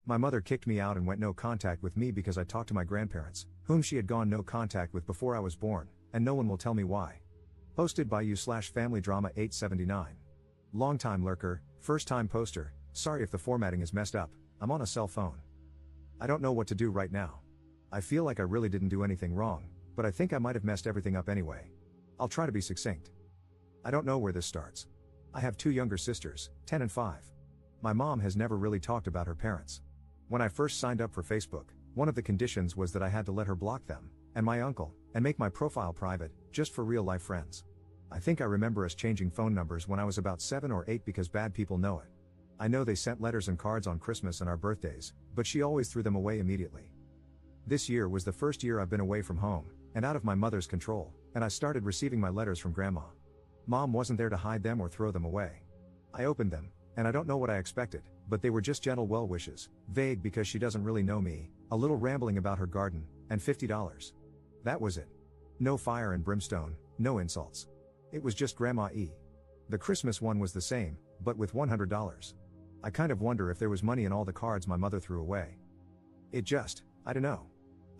My mother kicked me out and went no contact with me because I talked to my grandparents, whom she had gone no contact with before I was born, and no one will tell me why. Posted by you/FamilyDrama879. Longtime lurker, first time poster, sorry if the formatting is messed up, I'm on a cell phone. I don't know what to do right now. I feel like I really didn't do anything wrong, but I think I might have messed everything up anyway. I'll try to be succinct. I don't know where this starts. I have two younger sisters, 10 and 5. My mom has never really talked about her parents. When I first signed up for Facebook, one of the conditions was that I had to let her block them, and my uncle, and make my profile private, just for real-life friends. I think I remember us changing phone numbers when I was about 7 or 8 because bad people know it. I know they sent letters and cards on Christmas and our birthdays, but she always threw them away immediately. This year was the first year I've been away from home, and out of my mother's control, and I started receiving my letters from Grandma. Mom wasn't there to hide them or throw them away. I opened them, and I don't know what I expected, but they were just gentle well wishes, vague because she doesn't really know me, a little rambling about her garden, and $50. That was it. No fire and brimstone, no insults. It was just Grandma E. The Christmas one was the same, but with $100. I kind of wonder if there was money in all the cards my mother threw away. I don't know.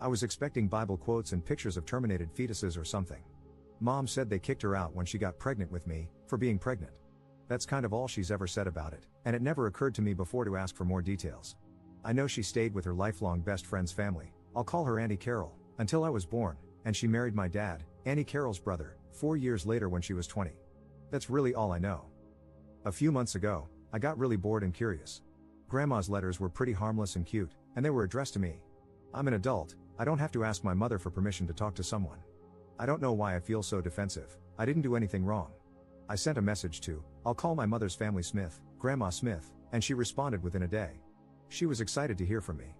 I was expecting Bible quotes and pictures of terminated fetuses or something. Mom said they kicked her out when she got pregnant with me, for being pregnant. That's kind of all she's ever said about it, and it never occurred to me before to ask for more details. I know she stayed with her lifelong best friend's family, I'll call her Auntie Carol, until I was born, and she married my dad, Auntie Carol's brother, 4 years later when she was 20. That's really all I know. A few months ago, I got really bored and curious. Grandma's letters were pretty harmless and cute, and they were addressed to me. I'm an adult, I don't have to ask my mother for permission to talk to someone. I don't know why I feel so defensive, I didn't do anything wrong. I sent a message to, I'll call my mother's family Smith, Grandma Smith, and she responded within a day. She was excited to hear from me.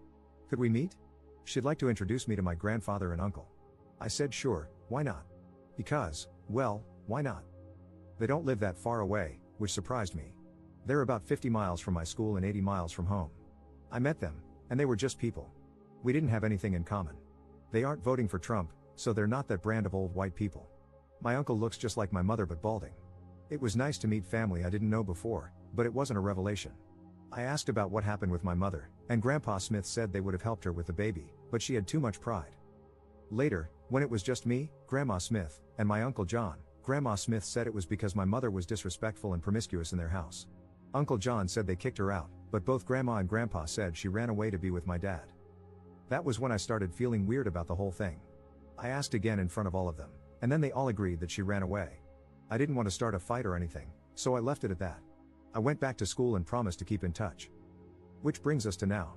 Could we meet? She'd like to introduce me to my grandfather and uncle. I said sure, why not? Because, well, why not? They don't live that far away, which surprised me. They're about 50 miles from my school and 80 miles from home. I met them, and they were just people. We didn't have anything in common. They aren't voting for Trump, so they're not that brand of old white people. My uncle looks just like my mother but balding. It was nice to meet family I didn't know before, but it wasn't a revelation. I asked about what happened with my mother, and Grandpa Smith said they would have helped her with the baby, but she had too much pride. Later, when it was just me, Grandma Smith, and my Uncle John, Grandma Smith said it was because my mother was disrespectful and promiscuous in their house. Uncle John said they kicked her out, but both Grandma and Grandpa said she ran away to be with my dad. That was when I started feeling weird about the whole thing. I asked again in front of all of them, and then they all agreed that she ran away. I didn't want to start a fight or anything, so I left it at that. I went back to school and promised to keep in touch. Which brings us to now.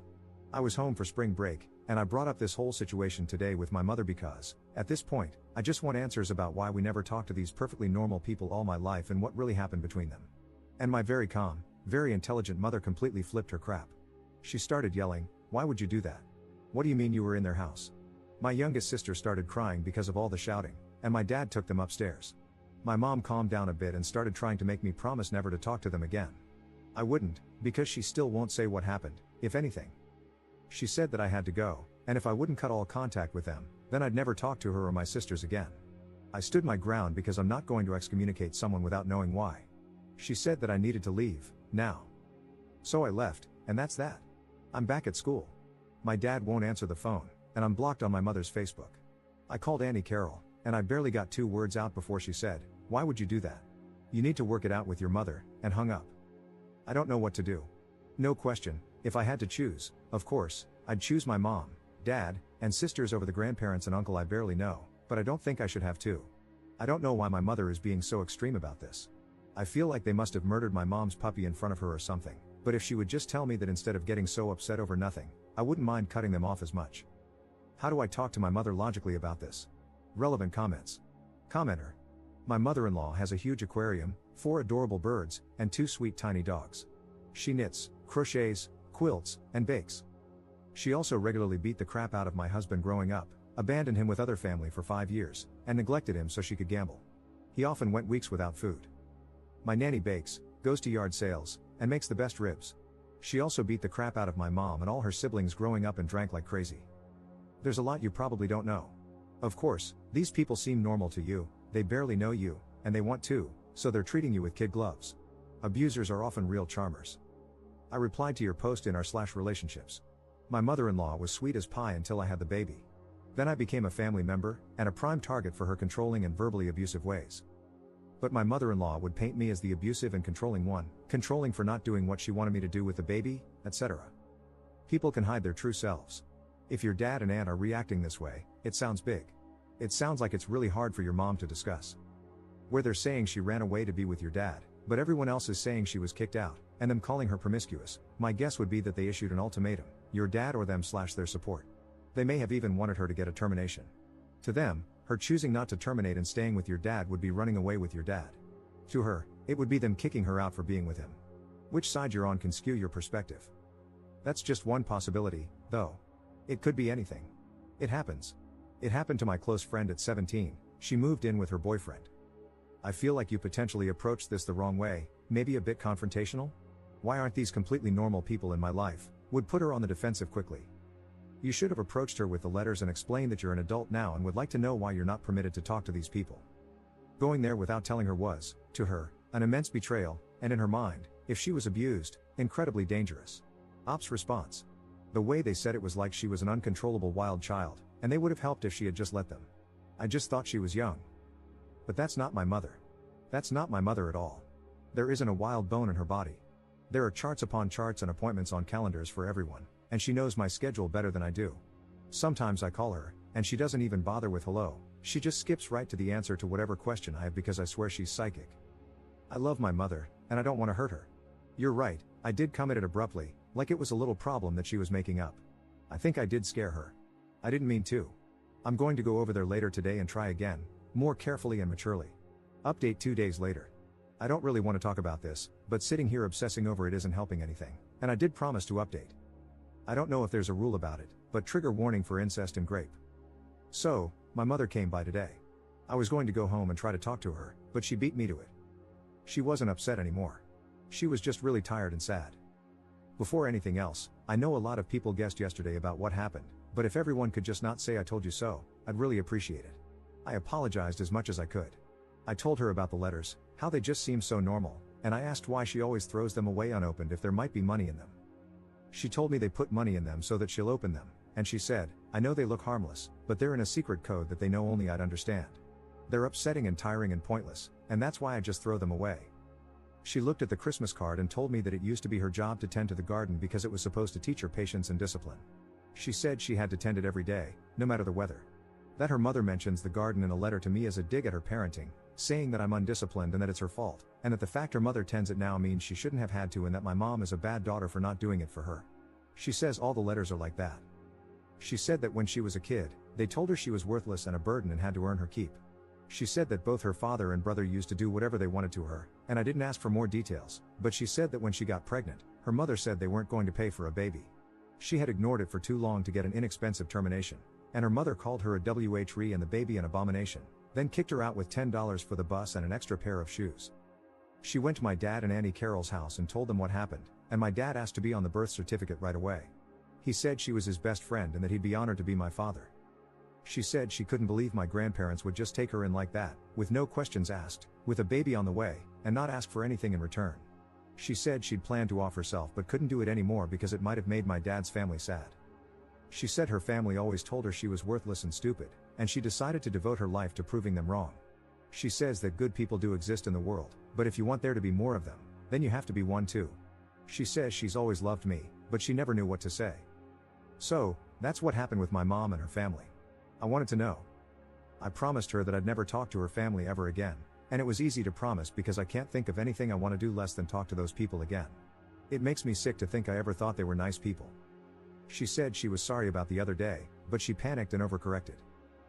I was home for spring break, and I brought up this whole situation today with my mother because, at this point, I just want answers about why we never talked to these perfectly normal people all my life and what really happened between them. And my very calm, very intelligent mother completely flipped her crap. She started yelling, "Why would you do that? What do you mean you were in their house?" My youngest sister started crying because of all the shouting, and my dad took them upstairs. My mom calmed down a bit and started trying to make me promise never to talk to them again. I wouldn't, because she still won't say what happened, if anything. She said that I had to go, and if I wouldn't cut all contact with them, then I'd never talk to her or my sisters again. I stood my ground because I'm not going to excommunicate someone without knowing why. She said that I needed to leave, now. So I left, and that's that. I'm back at school. My dad won't answer the phone, and I'm blocked on my mother's Facebook. I called Auntie Carol, and I barely got 2 words out before she said, "Why would you do that? You need to work it out with your mother," and hung up. I don't know what to do. No question, if I had to choose, of course, I'd choose my mom, dad, and sisters over the grandparents and uncle I barely know, but I don't think I should have to. I don't know why my mother is being so extreme about this. I feel like they must have murdered my mom's puppy in front of her or something, but if she would just tell me that instead of getting so upset over nothing, I wouldn't mind cutting them off as much. How do I talk to my mother logically about this? Relevant comments. Commenter. My mother-in-law has a huge aquarium, 4 adorable birds, and 2 sweet tiny dogs. She knits, crochets, quilts, and bakes. She also regularly beat the crap out of my husband growing up, abandoned him with other family for 5 years, and neglected him so she could gamble. He often went weeks without food. My nanny bakes, goes to yard sales, and makes the best ribs. She also beat the crap out of my mom and all her siblings growing up and drank like crazy. There's a lot you probably don't know. Of course, these people seem normal to you, they barely know you, and they want to, so they're treating you with kid gloves. Abusers are often real charmers. I replied to your post in r/relationships. My mother-in-law was sweet as pie until I had the baby. Then I became a family member, and a prime target for her controlling and verbally abusive ways. But my mother-in-law would paint me as the abusive and controlling one, controlling for not doing what she wanted me to do with the baby, etc. People can hide their true selves. If your dad and aunt are reacting this way, it sounds big. It sounds like it's really hard for your mom to discuss. Where they're saying she ran away to be with your dad, but everyone else is saying she was kicked out, and them calling her promiscuous, my guess would be that they issued an ultimatum, your dad or them/their support. They may have even wanted her to get a termination. To them, her choosing not to terminate and staying with your dad would be running away with your dad. To her, it would be them kicking her out for being with him. Which side you're on can skew your perspective. That's just one possibility, though. It could be anything. It happens. It happened to my close friend at 17, she moved in with her boyfriend. I feel like you potentially approached this the wrong way, maybe a bit confrontational? Why aren't these completely normal people in my life? Would put her on the defensive quickly. You should have approached her with the letters and explained that you're an adult now and would like to know why you're not permitted to talk to these people. Going there without telling her was, to her, an immense betrayal, and in her mind, if she was abused, incredibly dangerous. Ops response. The way they said it was like she was an uncontrollable wild child, and they would have helped if she had just let them. I just thought she was young. But that's not my mother. That's not my mother at all. There isn't a wild bone in her body. There are charts upon charts and appointments on calendars for everyone, and she knows my schedule better than I do. Sometimes I call her, and she doesn't even bother with hello, she just skips right to the answer to whatever question I have because I swear she's psychic. I love my mother, and I don't want to hurt her. You're right, I did come at it abruptly, like it was a little problem that she was making up. I think I did scare her. I didn't mean to. I'm going to go over there later today and try again, more carefully and maturely. Update 2 days later. I don't really want to talk about this, but sitting here obsessing over it isn't helping anything, and I did promise to update. I don't know if there's a rule about it, but trigger warning for incest and grape. So, my mother came by today. I was going to go home and try to talk to her, but she beat me to it. She wasn't upset anymore. She was just really tired and sad. Before anything else, I know a lot of people guessed yesterday about what happened, but if everyone could just not say I told you so, I'd really appreciate it. I apologized as much as I could. I told her about the letters, how they just seem so normal, and I asked why she always throws them away unopened if there might be money in them. She told me they put money in them so that she'll open them, and she said, I know they look harmless, but they're in a secret code that they know only I'd understand. They're upsetting and tiring and pointless, and that's why I just throw them away. She looked at the Christmas card and told me that it used to be her job to tend to the garden because it was supposed to teach her patience and discipline. She said she had to tend it every day, no matter the weather. That her mother mentions the garden in a letter to me as a dig at her parenting, saying that I'm undisciplined and that it's her fault, and that the fact her mother tends it now means she shouldn't have had to and that my mom is a bad daughter for not doing it for her. She says all the letters are like that. She said that when she was a kid, they told her she was worthless and a burden and had to earn her keep. She said that both her father and brother used to do whatever they wanted to her, and I didn't ask for more details, but she said that when she got pregnant, her mother said they weren't going to pay for a baby. She had ignored it for too long to get an inexpensive termination, and her mother called her a WHRE and the baby an abomination, then kicked her out with $10 for the bus and an extra pair of shoes. She went to my dad and Auntie Carol's house and told them what happened, and my dad asked to be on the birth certificate right away. He said she was his best friend and that he'd be honored to be my father. She said she couldn't believe my grandparents would just take her in like that, with no questions asked, with a baby on the way, and not ask for anything in return. She said she'd planned to off herself but couldn't do it anymore because it might have made my dad's family sad. She said her family always told her she was worthless and stupid, and she decided to devote her life to proving them wrong. She says that good people do exist in the world, but if you want there to be more of them, then you have to be one too. She says she's always loved me, but she never knew what to say. So, that's what happened with my mom and her family. I wanted to know. I promised her that I'd never talk to her family ever again, and it was easy to promise because I can't think of anything I want to do less than talk to those people again. It makes me sick to think I ever thought they were nice people. She said she was sorry about the other day, but she panicked and overcorrected.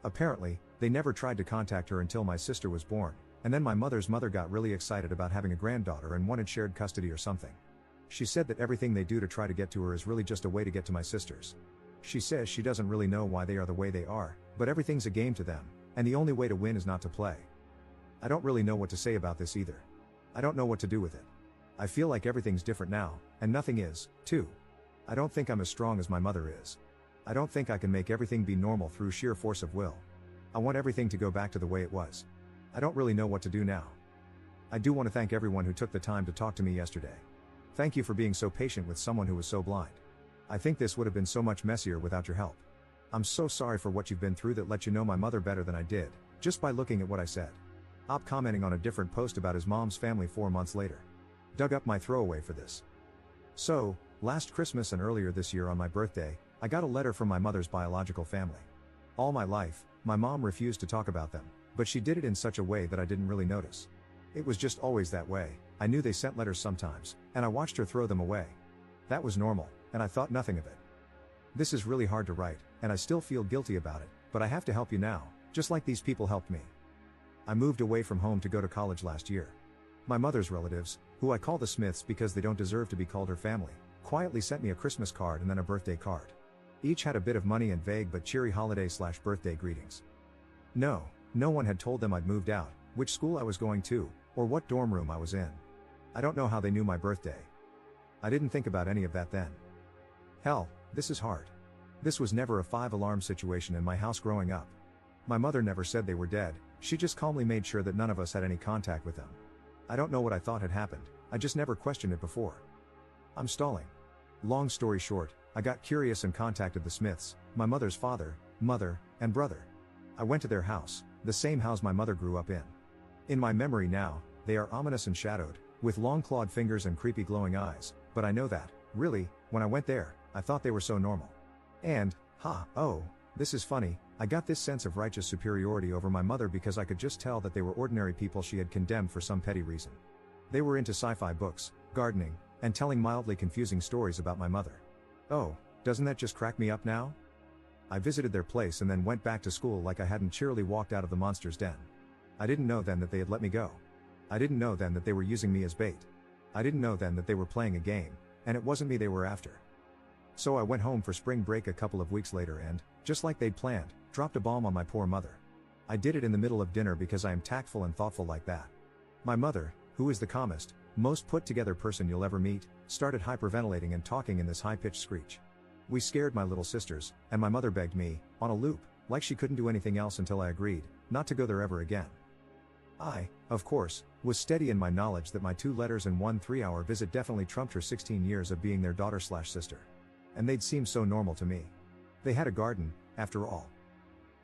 Apparently, they never tried to contact her until my sister was born, and then my mother's mother got really excited about having a granddaughter and wanted shared custody or something. She said that everything they do to try to get to her is really just a way to get to my sisters. She says she doesn't really know why they are the way they are, but everything's a game to them, and the only way to win is not to play. I don't really know what to say about this either. I don't know what to do with it. I feel like everything's different now, and nothing is, too. I don't think I'm as strong as my mother is. I don't think I can make everything be normal through sheer force of will. I want everything to go back to the way it was. I don't really know what to do now. I do want to thank everyone who took the time to talk to me yesterday. Thank you for being so patient with someone who was so blind. I think this would have been so much messier without your help. I'm so sorry for what you've been through that let you know my mother better than I did, just by looking at what I said. Op commenting on a different post about his mom's family 4 months later. Dug up my throwaway for this. So, last Christmas and earlier this year on my birthday, I got a letter from my mother's biological family. All my life, my mom refused to talk about them, but she did it in such a way that I didn't really notice. It was just always that way. I knew they sent letters sometimes, and I watched her throw them away. That was normal, and I thought nothing of it. This is really hard to write, and I still feel guilty about it, but I have to help you now, just like these people helped me. I moved away from home to go to college last year. My mother's relatives, who I call the Smiths because they don't deserve to be called her family, quietly sent me a Christmas card and then a birthday card. Each had a bit of money and vague but cheery holiday/birthday greetings. No one had told them I'd moved out, which school I was going to, or what dorm room I was in. I don't know how they knew my birthday. I didn't think about any of that then. Hell, this is hard. This was never a 5-alarm situation in my house growing up. My mother never said they were dead, she just calmly made sure that none of us had any contact with them. I don't know what I thought had happened, I just never questioned it before. I'm stalling. Long story short, I got curious and contacted the Smiths, my mother's father, mother, and brother. I went to their house, the same house my mother grew up in. In my memory now, they are ominous and shadowed, with long clawed fingers and creepy glowing eyes, but I know that, really, when I went there, I thought they were so normal. And, this is funny, I got this sense of righteous superiority over my mother because I could just tell that they were ordinary people she had condemned for some petty reason. They were into sci-fi books, gardening, and telling mildly confusing stories about my mother. Oh, doesn't that just crack me up now? I visited their place and then went back to school like I hadn't cheerily walked out of the monster's den. I didn't know then that they had let me go. I didn't know then that they were using me as bait. I didn't know then that they were playing a game, and it wasn't me they were after. So I went home for spring break a couple of weeks later and, just like they'd planned, dropped a bomb on my poor mother. I did it in the middle of dinner because I am tactful and thoughtful like that. My mother, who is the calmest, most put together person you'll ever meet, started hyperventilating and talking in this high-pitched screech. We scared my little sisters, and my mother begged me, on a loop, like she couldn't do anything else until I agreed, not to go there ever again. I, of course, was steady in my knowledge that my 2 letters and 1 3-hour visit definitely trumped her 16 years of being their daughter/sister. And they'd seem so normal to me. They had a garden, after all.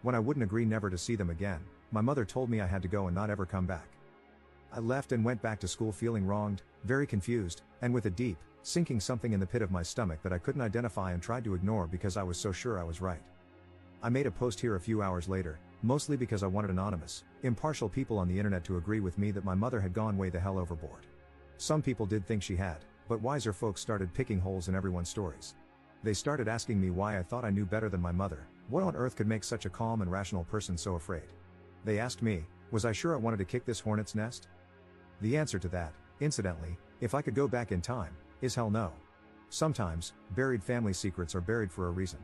When I wouldn't agree never to see them again, my mother told me I had to go and not ever come back. I left and went back to school feeling wronged, very confused, and with a deep, sinking something in the pit of my stomach that I couldn't identify and tried to ignore because I was so sure I was right. I made a post here a few hours later, mostly because I wanted anonymous, impartial people on the internet to agree with me that my mother had gone way the hell overboard. Some people did think she had, but wiser folks started picking holes in everyone's stories. They started asking me why I thought I knew better than my mother, what on earth could make such a calm and rational person so afraid. They asked me, was I sure I wanted to kick this hornet's nest? The answer to that, incidentally, if I could go back in time, is hell no. Sometimes, buried family secrets are buried for a reason.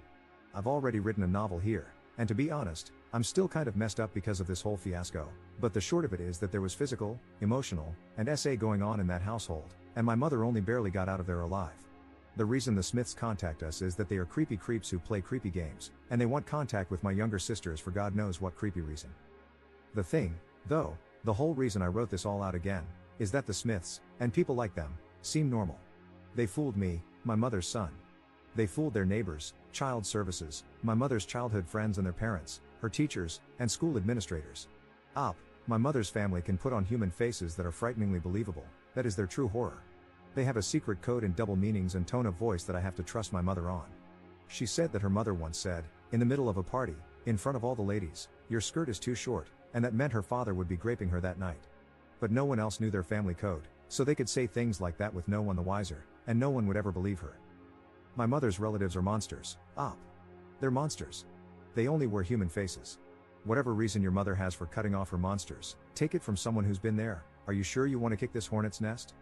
I've already written a novel here, and to be honest, I'm still kind of messed up because of this whole fiasco, but the short of it is that there was physical, emotional, and SA going on in that household, and my mother only barely got out of there alive. The reason the Smiths contact us is that they are creepy creeps who play creepy games, and they want contact with my younger sisters for God knows what creepy reason. The thing, though, the whole reason I wrote this all out again, is that the Smiths, and people like them, seem normal. They fooled me, my mother's son. They fooled their neighbors, child services, my mother's childhood friends and their parents, her teachers, and school administrators. My mother's family can put on human faces that are frighteningly believable, that is their true horror. They have a secret code and double meanings and tone of voice that I have to trust my mother on. She said that her mother once said, in the middle of a party, in front of all the ladies, "Your skirt is too short," and that meant her father would be graping her that night. But no one else knew their family code, so they could say things like that with no one the wiser, and no one would ever believe her. My mother's relatives are monsters. They're monsters. They only wear human faces. Whatever reason your mother has for cutting off her monsters, take it from someone who's been there. Are you sure you want to kick this hornet's nest?